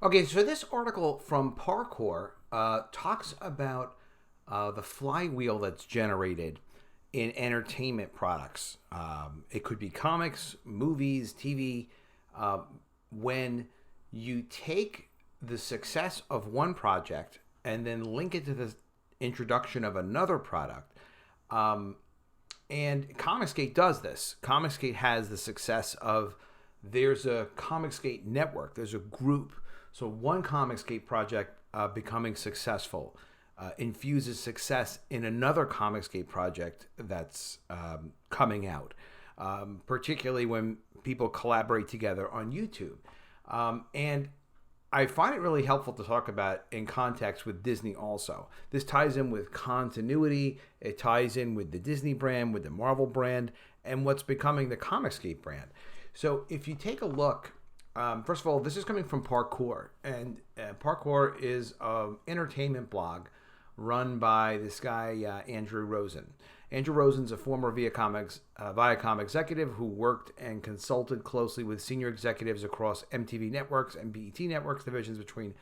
Okay, so this article from Parkour talks about the flywheel that's generated in entertainment products. It could be comics, movies, TV. Uh, when you take the success of one project and then link it to the introduction of another product, um, and Comicsgate does this. Comicsgate has the success of there's a Comicsgate network, there's a group. So one Comicsgate project becoming successful infuses success in another Comicsgate project that's coming out, particularly when people collaborate together on YouTube. And I find it really helpful to talk about in context with Disney also. This ties in with continuity, it ties in with the Disney brand, with the Marvel brand, and what's becoming the Comicsgate brand. So if you take a look, first of all, this is coming from Parkour, and Parkour is an entertainment blog run by this guy, Andrew Rosen. Andrew Rosen's a former Viacom executive who worked and consulted closely with senior executives across MTV Networks and BET Networks divisions between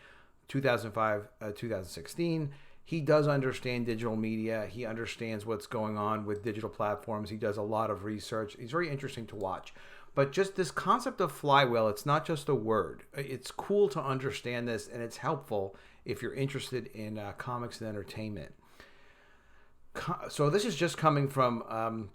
2005 2016. He does understand digital media. He understands what's going on with digital platforms. He does a lot of research. He's very interesting to watch. But just this concept of flywheel, it's not just a word. It's cool to understand this, and it's helpful if you're interested in comics and entertainment. So this is just coming from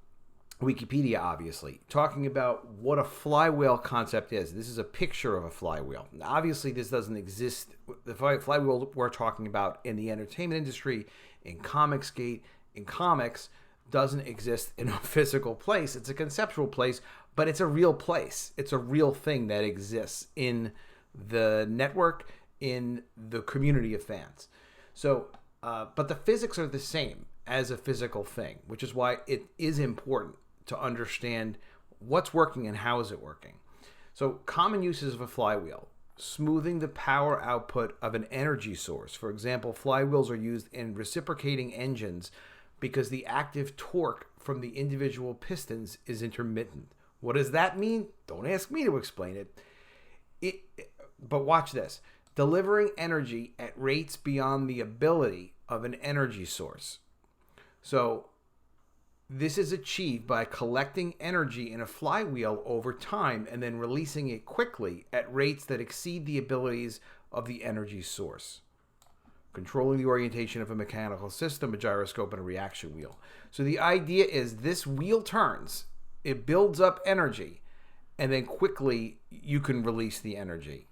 Wikipedia, obviously, talking about what a flywheel concept is. This is a picture of a flywheel. Now, obviously, this doesn't exist. The flywheel we're talking about in the entertainment industry, in Comicsgate, in comics, doesn't exist in a physical place. It's a conceptual place, but it's a real place. It's a real thing that exists in the network, in the community of fans. So, but the physics are the same as a physical thing, which is why it is important to understand what's working and how is it working. So common uses of a flywheel: smoothing the power output of an energy source. For example, flywheels are used in reciprocating engines because the active torque from the individual pistons is intermittent. What does that mean? Don't ask me to explain it. But watch this. Delivering energy at rates beyond the ability of an energy source. So this is achieved by collecting energy in a flywheel over time and then releasing it quickly at rates that exceed the abilities of the energy source. Controlling the orientation of a mechanical system, a gyroscope, and a reaction wheel. So the idea is this wheel turns, it builds up energy, and then quickly you can release the energy.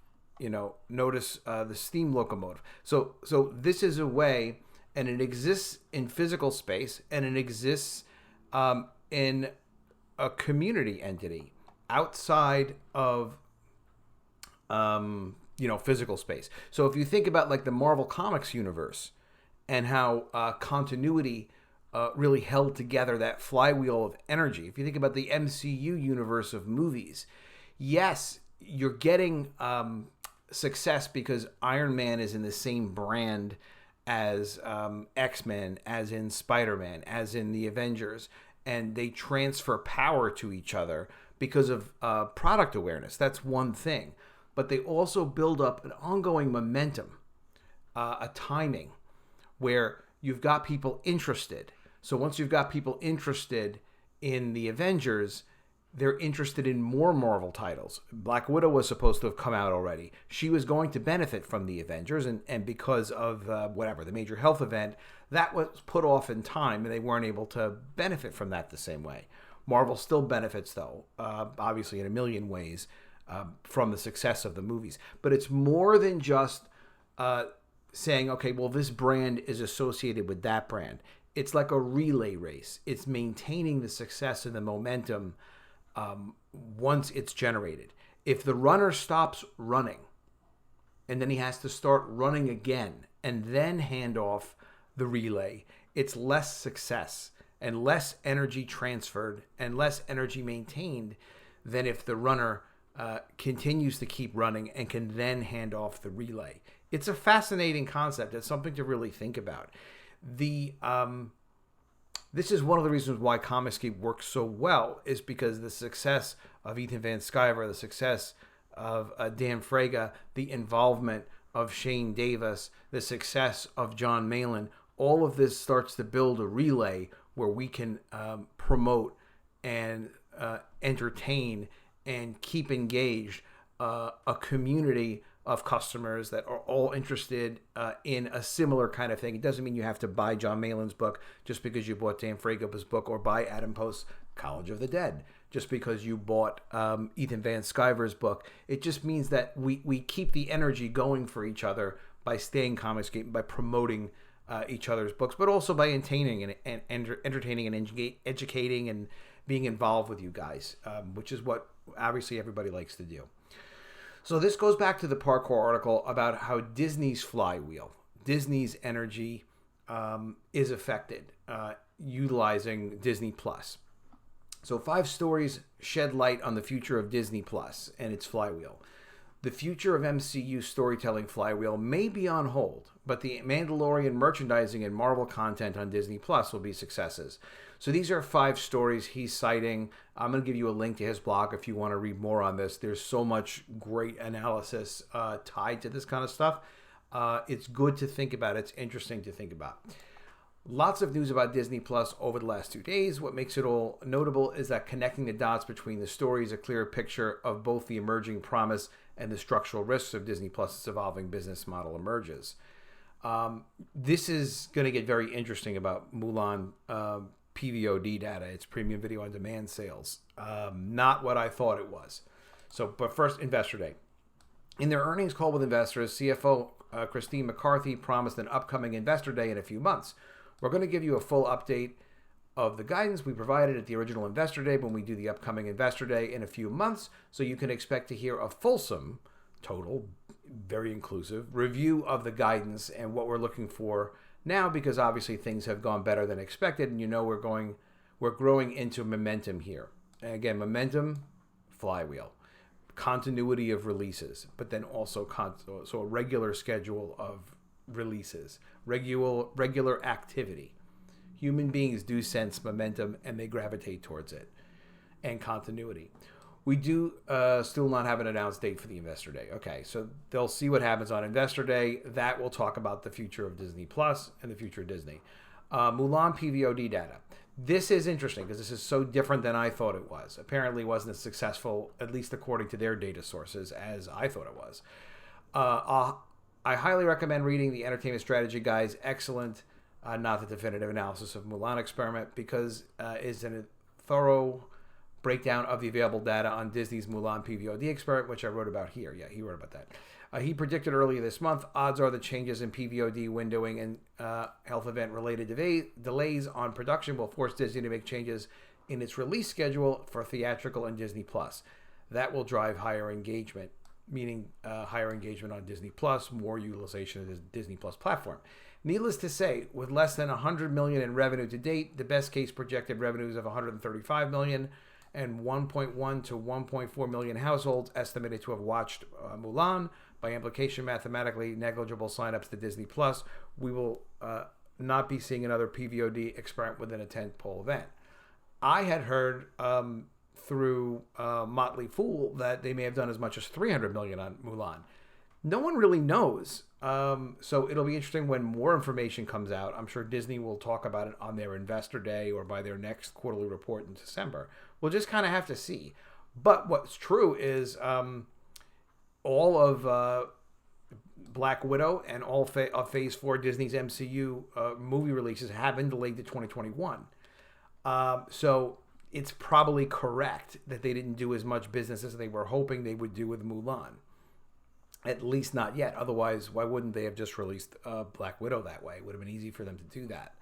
Notice the steam locomotive. So this is a way, and it exists in physical space, and it exists in a community entity outside of physical space. So if you think about like the Marvel Comics universe and how continuity really held together that flywheel of energy. If you think about the MCU universe of movies, yes, you're getting success because Iron Man is in the same brand as X-Men, as in Spider-Man, as in the Avengers, and they transfer power to each other because of product awareness. That's one thing. But they also build up an ongoing momentum, a timing, where you've got people interested. So once you've got people interested in the Avengers, they're interested in more Marvel titles. Black Widow was supposed to have come out already. She was going to benefit from the Avengers, and because of the major health event, that was put off in time, and they weren't able to benefit from that the same way. Marvel still benefits, though, obviously in a million ways, from the success of the movies. But it's more than just saying, okay, well, this brand is associated with that brand. It's like a relay race. It's maintaining the success and the momentum once it's generated. If the runner stops running and then he has to start running again and then hand off the relay, it's less success and less energy transferred and less energy maintained than if the runner continues to keep running and can then hand off the relay. It's a fascinating concept. It's something to really think about. This is one of the reasons why Comicsgate works so well, is because the success of Ethan Van Sciver, the success of Dan Fraga, the involvement of Shane Davis, the success of John Malin, all of this starts to build a relay where we can promote and entertain and keep engaged a community of customers that are all interested in a similar kind of thing. It doesn't mean you have to buy John Malin's book just because you bought Dan Fraga's book, or buy Adam Post's College of the Dead just because you bought Ethan Van Sciver's book. It just means that we keep the energy going for each other by staying Comicsgate, by promoting each other's books, but also by entertaining and entertaining and educating and being involved with you guys, which is what obviously everybody likes to do. So this goes back to the Parkour article about how Disney's flywheel, Disney's energy is affected utilizing Disney Plus. So 5 stories shed light on the future of Disney Plus and its flywheel. The future of MCU storytelling flywheel may be on hold, but the Mandalorian merchandising and Marvel content on Disney Plus will be successes. So these are 5 stories he's citing. I'm going to give you a link to his blog if you want to read more on this. There's so much great analysis tied to this kind of stuff. It's good to think about. It's interesting to think about. Lots of news about Disney Plus over the last 2 days. What makes it all notable is that connecting the dots between the stories, a clearer picture of both the emerging promise and the structural risks of Disney Plus's evolving business model emerges. This is going to get very interesting about Mulan PVOD data. It's premium video on demand sales. Not what I thought it was. But first, Investor Day. In their earnings call with investors, CFO Christine McCarthy promised an upcoming Investor Day in a few months. We're going to give you a full update of the guidance we provided at the original Investor Day when we do the upcoming Investor Day in a few months, so you can expect to hear a fulsome, total, very inclusive review of the guidance and what we're looking for now, because obviously things have gone better than expected, and we're growing into momentum here. And again, momentum, flywheel, continuity of releases, but then also so a regular schedule of releases, regular activity. Human beings do sense momentum and they gravitate towards it, and continuity. We do still not have an announced date for the Investor Day. Okay, so they'll see what happens on Investor Day. That will talk about the future of Disney Plus and the future of Disney. Mulan PVOD data. This is interesting because this is so different than I thought it was. Apparently it wasn't as successful, at least according to their data sources, as I thought it was. I highly recommend reading the Entertainment Strategy Guide's excellent, not the definitive analysis of Mulan experiment, because it's a thorough breakdown of the available data on Disney's Mulan PVOD experiment, which I wrote about here. Yeah, he wrote about that. He predicted earlier this month, odds are the changes in PVOD windowing and health event related delays on production will force Disney to make changes in its release schedule for theatrical and Disney Plus. That will drive higher engagement, meaning higher engagement on Disney Plus, more utilization of the Disney Plus platform. Needless to say, with less than $100 million in revenue to date, the best case projected revenues of $135 million and 1.1 to 1.4 million households estimated to have watched Mulan. By implication, mathematically negligible signups to Disney Plus, we will not be seeing another PVOD experiment within a tentpole event. I had heard through Motley Fool that they may have done as much as $300 million on Mulan. No one really knows. So it'll be interesting when more information comes out. I'm sure Disney will talk about it on their Investor Day or by their next quarterly report in December. We'll just kind of have to see. But what's true is all of Black Widow and all of Phase 4 Disney's MCU movie releases have been delayed to 2021. So it's probably correct that they didn't do as much business as they were hoping they would do with Mulan. At least not yet. Otherwise, why wouldn't they have just released Black Widow that way? It would have been easy for them to do that.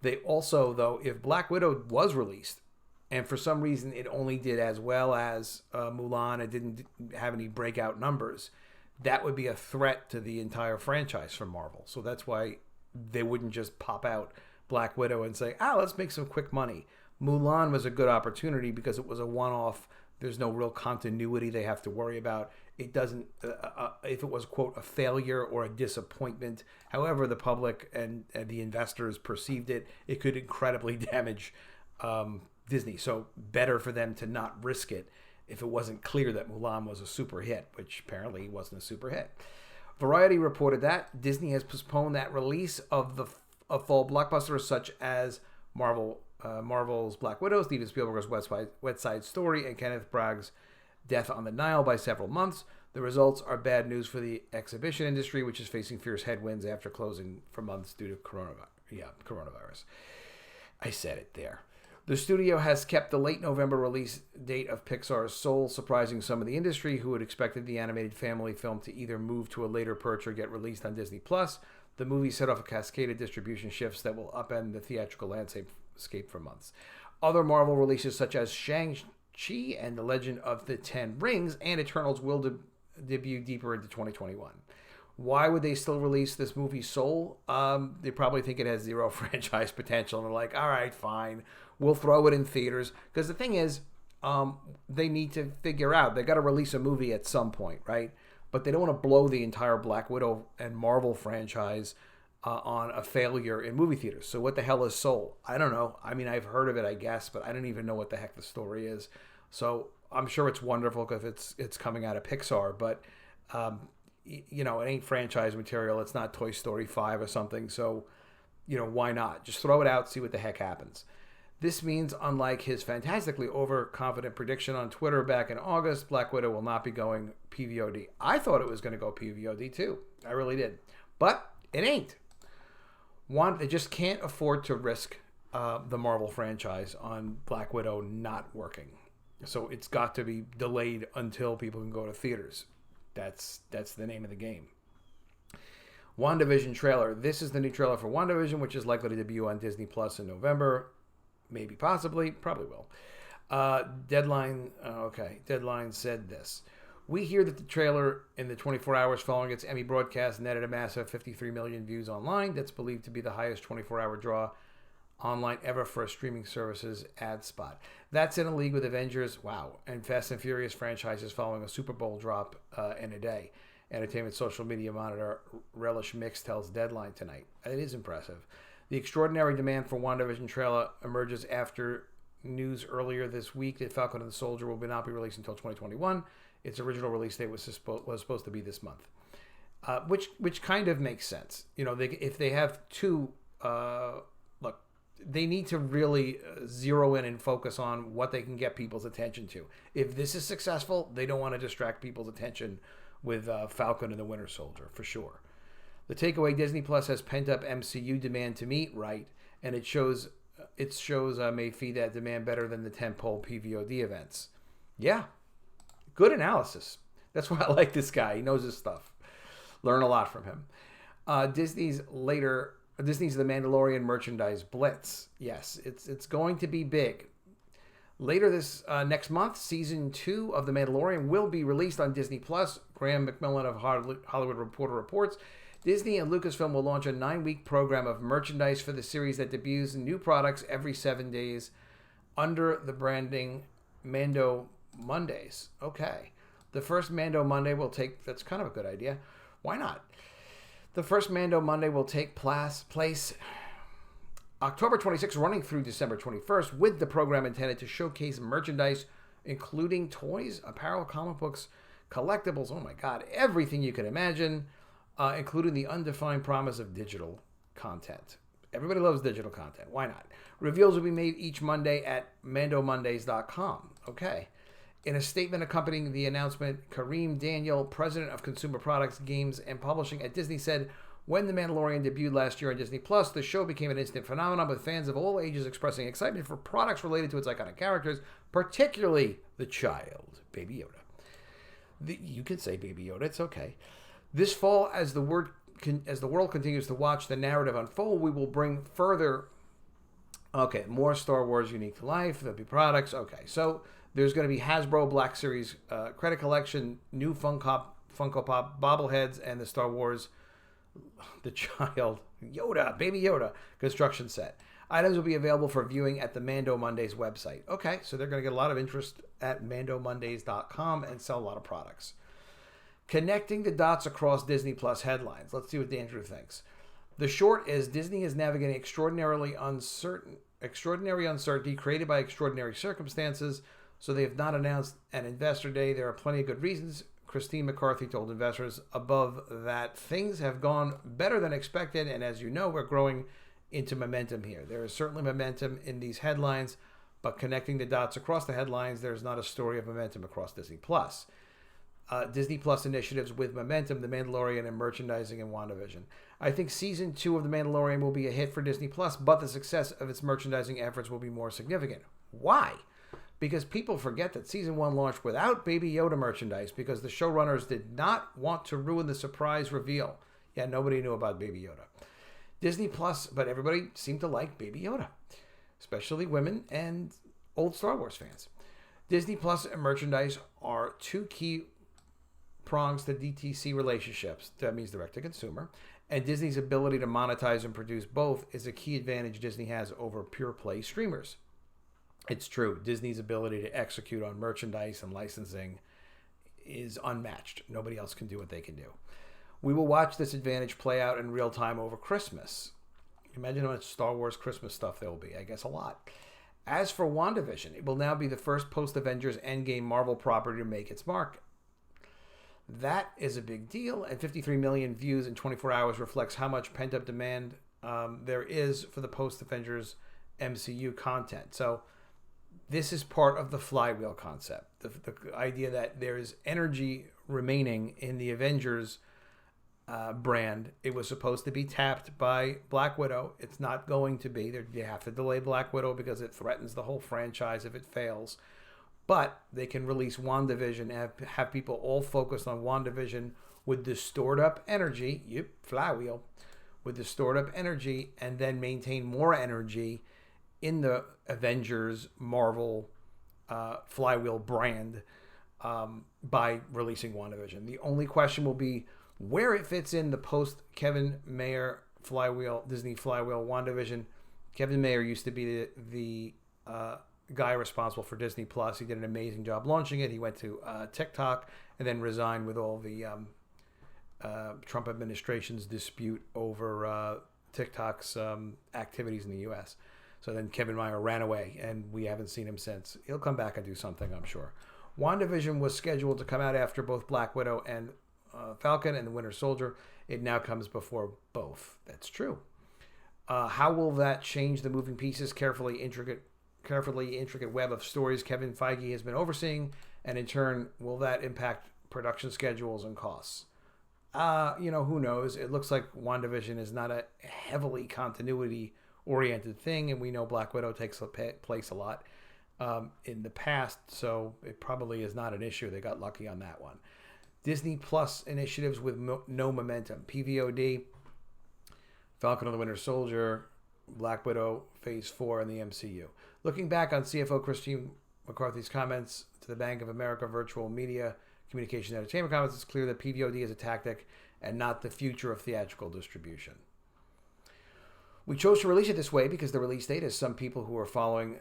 They also, though, if Black Widow was released, and for some reason it only did as well as Mulan, it didn't have any breakout numbers, that would be a threat to the entire franchise from Marvel. So that's why they wouldn't just pop out Black Widow and say, let's make some quick money. Mulan was a good opportunity because it was a one-off. There's no real continuity they have to worry about. It doesn't, if it was, quote, a failure or a disappointment, however the public and the investors perceived it, it could incredibly damage Disney. So better for them to not risk it if it wasn't clear that Mulan was a super hit, which apparently wasn't a super hit. Variety reported that Disney has postponed that release of the fall blockbusters such as Marvel's Black Widow, Steven Spielberg's West Side Story, and Kenneth Branagh's Death on the Nile by several months. The results are bad news for the exhibition industry, which is facing fierce headwinds after closing for months due to coronavirus. I said it there. The studio has kept the late November release date of Pixar's Soul, surprising some of the industry who had expected the animated family film to either move to a later perch or get released on Disney+. The movie set off a cascade of distribution shifts that will upend the theatrical landscape for months. Other Marvel releases such as Shang-Chi and The Legend of the Ten Rings and Eternals will debut deeper into 2021. Why would they still release this movie Soul? They probably think it has zero franchise potential, and they're like, all right, fine, we'll throw it in theaters. Because the thing is, they need to figure out, they got to release a movie at some point, right? But they don't want to blow the entire Black Widow and Marvel franchise on a failure in movie theaters. So what the hell is Soul? I don't know. I mean, I've heard of it, I guess, but I don't even know what the heck the story is. So I'm sure it's wonderful because it's coming out of Pixar, but it ain't franchise material. It's not Toy Story 5 or something. So, why not? Just throw it out, see what the heck happens. This means, unlike his fantastically overconfident prediction on Twitter back in August, Black Widow will not be going PVOD. I thought it was going to go PVOD too. I really did. But it ain't. They just can't afford to risk the Marvel franchise on Black Widow not working. So it's got to be delayed until people can go to theaters. That's the name of the game. Wandavision trailer. This is the new trailer for Wandavision, which is likely to debut on Disney Plus in November. Maybe, possibly, probably will. Deadline said this. We hear that the trailer in the 24 hours following its Emmy broadcast netted a massive 53 million views online. That's believed to be the highest 24-hour draw online ever for a streaming service's ad spot. That's in a league with Avengers, wow, and Fast and Furious franchises following a Super Bowl drop in a day. Entertainment social media monitor Relish Mix tells Deadline tonight. It is impressive. The extraordinary demand for WandaVision trailer emerges after news earlier this week that Falcon and the Soldier will not be released until 2021. Its original release date was supposed to be this month, which kind of makes sense. If they have two, they need to really zero in and focus on what they can get people's attention to. If this is successful, they don't want to distract people's attention with Falcon and the Winter Soldier, for sure. The takeaway, Disney Plus has pent-up MCU demand to meet, right? And its shows may feed that demand better than the tentpole PVOD events. Yeah, good analysis. That's why I like this guy. He knows his stuff. Learn a lot from him. Disney's The Mandalorian merchandise Blitz. Yes, it's going to be big. Later this next month, Season 2 of The Mandalorian will be released on Disney+. Graham McMillan of Hollywood Reporter reports Disney and Lucasfilm will launch a 9-week program of merchandise for the series that debuts new products every 7 days under the branding Mando Mondays. Okay. The first Mando Monday will take... That's kind of a good idea. Why not? The first Mando Monday will take place October 26th, running through December 21st, with the program intended to showcase merchandise, including toys, apparel, comic books, collectibles, oh my God, everything you can imagine, including the undefined promise of digital content. Everybody loves digital content. Why not? Reveals will be made each Monday at mandomondays.com. Okay. In a statement accompanying the announcement, Kareem Daniel, president of Consumer Products, Games, and Publishing at Disney, said, when The Mandalorian debuted last year on Disney+, the show became an instant phenomenon, with fans of all ages expressing excitement for products related to its iconic characters, particularly the child, Baby Yoda. You can say Baby Yoda, it's okay. This fall, as the world continues to watch the narrative unfold, we will bring further... Okay, more Star Wars unique to life, there'll be products. Okay, so there's going to be Hasbro Black Series credit collection, new Funko Pop bobbleheads, and the Star Wars... the child, Yoda, Baby Yoda construction set. Items will be available for viewing at the Mando Mondays website. Okay, so they're going to get a lot of interest at mandomondays.com and sell a lot of products. Connecting the dots across Disney Plus headlines. Let's see what Andrew thinks. The short is Disney is navigating extraordinary uncertainty created by extraordinary circumstances. so they have not announced an investor day. There are plenty of good reasons. Christine McCarthy told investors above that things have gone better than expected, and as you know, we're growing into momentum here. There is certainly momentum in these headlines, but connecting the dots across the headlines, there's not a story of momentum across Disney Plus. Disney Plus initiatives with momentum, The Mandalorian and merchandising and Wandavision. I think season 2 of The Mandalorian will be a hit for Disney Plus, but the success of its merchandising efforts will be more significant. Why? Because people forget that season 1 launched without Baby Yoda merchandise because the showrunners did not want to ruin the surprise reveal. Yeah, nobody knew about Baby Yoda. Disney Plus, but everybody seemed to like Baby Yoda, especially women and old Star Wars fans. Disney Plus and merchandise are two key prongs to DTC relationships. That means direct to consumer. And Disney's ability to monetize and produce both is a key advantage Disney has over pure play streamers. It's true. Disney's ability to execute on merchandise and licensing is unmatched. Nobody else can do what they can do. We will watch this advantage play out in real time over Christmas. Imagine how much Star Wars Christmas stuff there will be. I guess a lot. As for WandaVision, it will now be the first post-Avengers Endgame Marvel property to make its mark. That is a big deal, and 53 million views in 24 hours reflects how much pent-up demand there is for the post-Avengers MCU content. So this is part of the Flywheel concept, the idea that there is energy remaining in the Avengers brand. It was supposed to be tapped by Black Widow. It's not going to be. They have to delay Black Widow because it threatens the whole franchise if it fails. But they can release WandaVision and have people all focused on WandaVision with the stored up energy. Flywheel. With the stored up energy, and then maintain more energy in the Avengers Marvel Flywheel brand by releasing WandaVision. The only question will be where it fits in the post Kevin Mayer Flywheel, Disney Flywheel WandaVision. Kevin Mayer used to be the guy responsible for Disney Plus. He did an amazing job launching it. He went to TikTok and then resigned with all the Trump administration's dispute over TikTok's activities in the U.S. So then Kevin Mayer ran away, and we haven't seen him since. He'll come back and do something, I'm sure. WandaVision was scheduled to come out after both Black Widow and Falcon and the Winter Soldier. It now comes before both. That's true. How will that change the moving pieces, carefully intricate web of stories Kevin Feige has been overseeing, and in turn, will that impact production schedules and costs? Who knows? It looks like WandaVision is not a heavily continuity-oriented thing, and we know Black Widow takes place a lot in the past, so it probably is not an issue. They got lucky on that one. Disney Plus initiatives with no momentum. PVOD, Falcon and the Winter Soldier, Black Widow, Phase 4, and the MCU. Looking back on CFO Christine McCarthy's comments to the Bank of America Virtual Media Communication and Entertainment Comments, it's clear that PVOD is a tactic and not the future of theatrical distribution. We chose to release it this way because the release date is some people who are following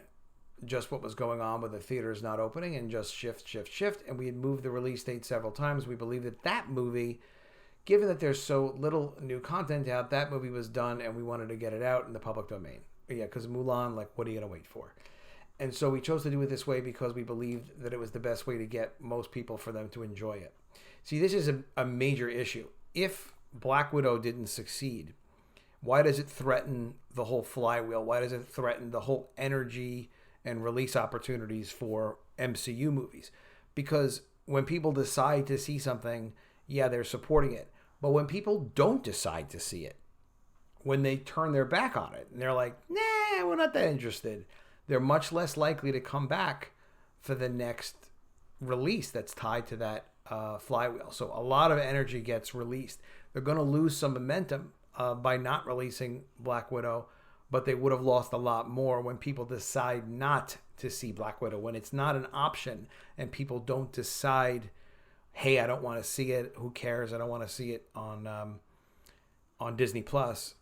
just what was going on with the theaters not opening and just shift. And we had moved the release date several times. We believe that movie, given that there's so little new content out, that movie was done and we wanted to get it out in the public domain. Yeah, because Mulan, what are you going to wait for? And so we chose to do it this way because we believed that it was the best way to get most people for them to enjoy it. See, this is a major issue. If Black Widow didn't succeed, why does it threaten the whole flywheel? Why does it threaten the whole energy and release opportunities for MCU movies? Because when people decide to see something, yeah, they're supporting it. But when people don't decide to see it, when they turn their back on it and they're like, nah, we're not that interested, they're much less likely to come back for the next release that's tied to that flywheel. So a lot of energy gets released. They're going to lose some momentum by not releasing Black Widow, but they would have lost a lot more when people decide not to see Black Widow, when it's not an option and people don't decide, hey, I don't want to see it. Who cares? I don't want to see it on Disney Plus.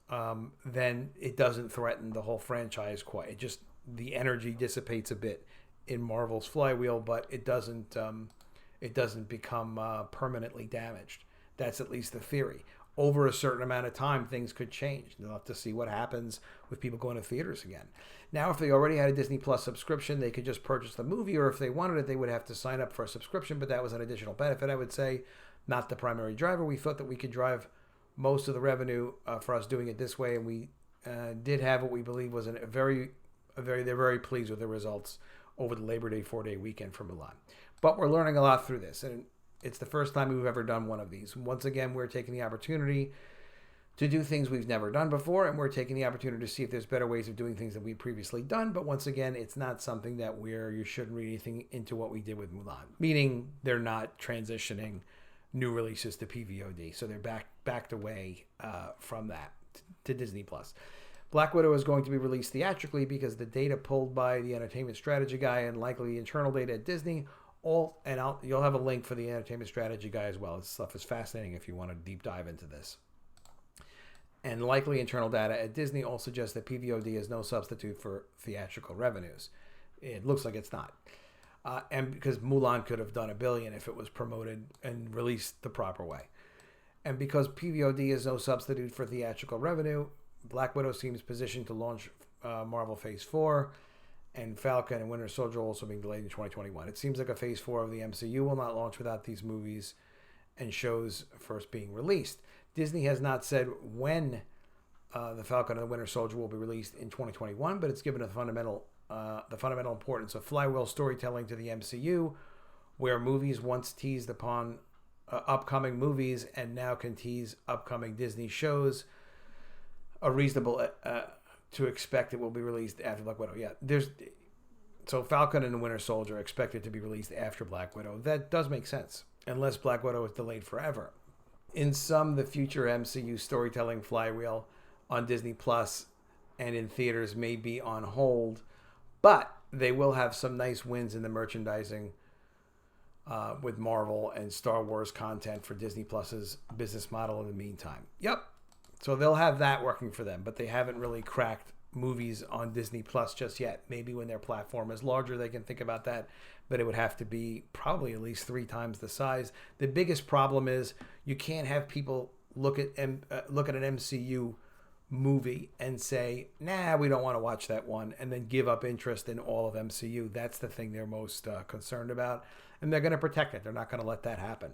Then it doesn't threaten the whole franchise quite. It just, the energy dissipates a bit in Marvel's flywheel, but it doesn't become permanently damaged. That's at least the theory. over a certain amount of time, things could change. They'll have to see what happens with people going to theaters again. Now, if they already had a Disney Plus subscription, they could just purchase the movie, or if they wanted it, they would have to sign up for a subscription, but that was an additional benefit, I would say, not the primary driver. We thought that we could drive most of the revenue for us doing it this way, and we did have what we believe was they're very pleased with the results over the Labor Day 4-day weekend for Mulan. But we're learning a lot through this, and it's the first time we've ever done one of these. Once again, we're taking the opportunity to do things we've never done before, and we're taking the opportunity to see if there's better ways of doing things that we've previously done. But once again, it's not something that you shouldn't read anything into what we did with Mulan, meaning they're not transitioning new releases to PVOD, so they're backed away from that to Disney Plus. Black Widow is going to be released theatrically because the data pulled by the entertainment strategy guy and likely internal data at Disney. You'll have a link for the entertainment strategy guy as well. This stuff is fascinating if you want to deep dive into this. And likely internal data at Disney all suggests that PVOD is no substitute for theatrical revenues. It looks like it's not. And because Mulan could have done $1 billion if it was promoted and released the proper way. And because PVOD is no substitute for theatrical revenue, Black Widow seems positioned to launch Marvel Phase 4, and Falcon and Winter Soldier also being delayed in 2021. It seems like a Phase 4 of the MCU will not launch without these movies and shows first being released. Disney has not said when the Falcon and the Winter Soldier will be released in 2021, but it's given the fundamental importance of flywheel storytelling to the MCU, where movies once teased upon upcoming movies and now can tease upcoming Disney shows. A reasonable to expect it will be released after Black Widow. Yeah, so Falcon and the Winter Soldier are expected to be released after Black Widow. That does make sense, unless Black Widow is delayed forever. In sum, the future MCU storytelling flywheel on Disney Plus and in theaters may be on hold, but they will have some nice wins in the merchandising with Marvel and Star Wars content for Disney Plus's business model in the meantime. Yep. So they'll have that working for them, but they haven't really cracked movies on Disney Plus just yet. Maybe when their platform is larger, they can think about that, but it would have to be probably at least 3 times the size. The biggest problem is you can't have people look at an MCU movie and say, nah, we don't want to watch that one, and then give up interest in all of MCU. That's the thing they're most concerned about, and they're going to protect it. They're not going to let that happen.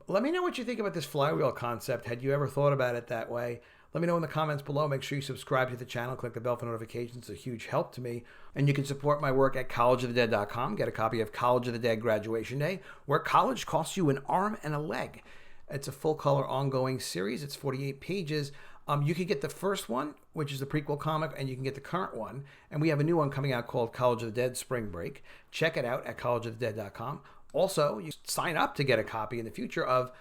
Let me know what you think about this flywheel concept. Had you ever thought about it that way? Let me know in the comments below. Make sure you subscribe to the channel. Click the bell for notifications. It's a huge help to me. And you can support my work at collegeofthedead.com. Get a copy of College of the Dead Graduation Day, where college costs you an arm and a leg. It's a full-color ongoing series. It's 48 pages. You can get the first one, which is the prequel comic, and you can get the current one. And we have a new one coming out called College of the Dead Spring Break. Check it out at collegeofthedead.com. Also, you sign up to get a copy in the future of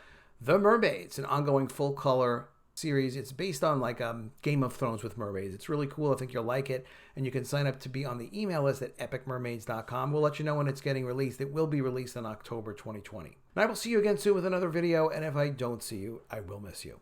The Mermaid. It's an ongoing full-color series. It's based on like Game of Thrones with mermaids. It's really cool. I think you'll like it. And you can sign up to be on the email list at epicmermaids.com. We'll let you know when it's getting released. It will be released in October 2020. And I will see you again soon with another video. And if I don't see you, I will miss you.